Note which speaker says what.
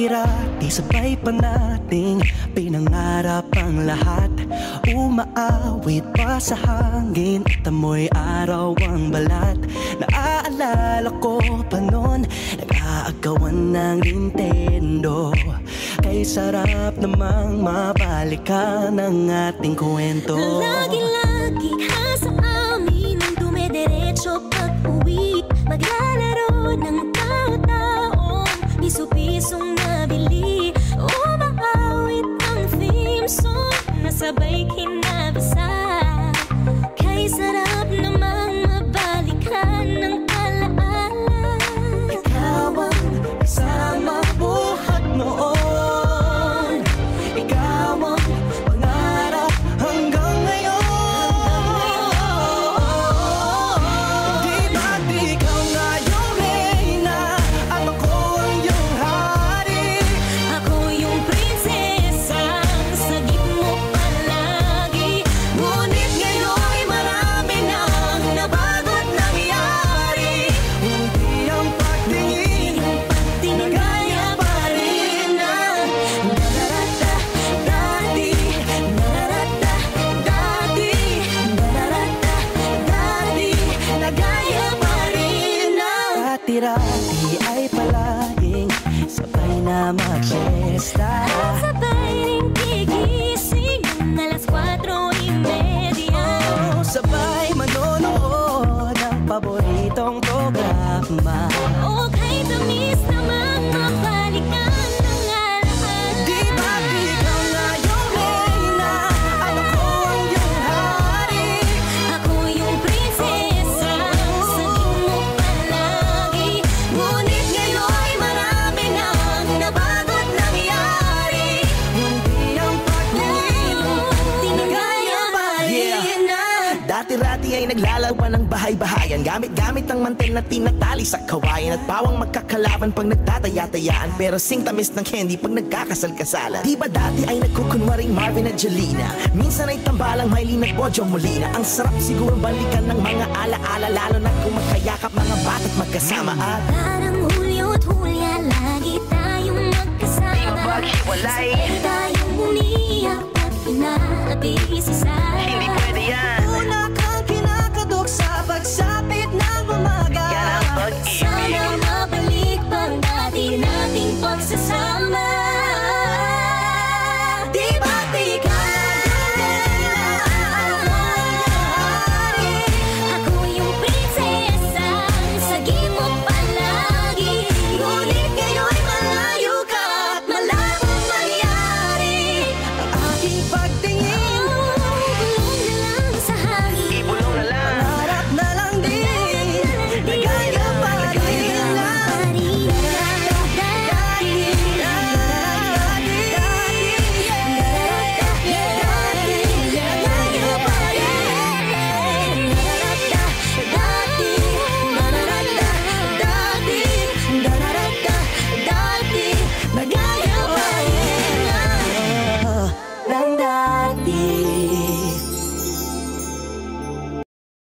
Speaker 1: Dati-rati sabay pa nating pinangarap ang lahat. Umaawit pa sa hangin at amoy araw ang balat. Naaalala ko pa noon, nag-aagawan ng Nintendo. Kay sarap namang mabalikan ang ating kwento.
Speaker 2: Lagi-lagi ka sa amin ang dumediretso pag-uwi. Maglalaro ng tao-taong piso-pisong nabili. Umaawit ang theme song na sabay kinabasa. Kay sarap namang mabalikan ng alaala.
Speaker 1: Ikaw ang kasama buhat noon. Ikaw ang pangarap hanggang ngayon. Di ba't ikaw nga yung reyna at ako ang iyong hari?
Speaker 2: Ako yung prinsesang sagip mo palagi.
Speaker 1: Ngunit ngayon'y marami nang nabago't nangyari. Hindi ang pagtingin nagaya pa rin ang nararata dati, nararata dati, nararata dati, nagaya pa rin ang dati-rati ay palaging sabay na mag-fiesta.
Speaker 2: Sabay ring gigising ng alas 4:30.
Speaker 1: Sabay manonood ng paboritong programa.
Speaker 2: O kay tamis namang mabalikan ng alaala.
Speaker 1: Di ba't ikaw nga yung reyna at ako ang iyong hari?
Speaker 2: Ako yung prinsesa, sagip mo palagi.
Speaker 1: Ngunit ngayon'y marami nang nabago't nangyari. Hindi ang pagtingin nagaya pa rin ang dati-rati ay naglalaban ng bahay-bahayan. Gamit-gamit ang mantel na tinatali sa kawayan. At bawang magkakalaban pag nagtataya-tayaan. Pero sing tamis ng candy pag nagkakasal-kasalan. Di ba dati ay nagkukunwaring Marvin at Jelena? Minsan ay tambalang Mylene at Bojo Molina. Ang sarap siguro balikan ng mga alaala. Lalo na kung magkayakap mga bata't magkasama. At
Speaker 2: Parang Hulyo at Hulya, lagi tayong magkasama.
Speaker 1: maghiwalay.
Speaker 2: Sabay tayong umiyak at inaabis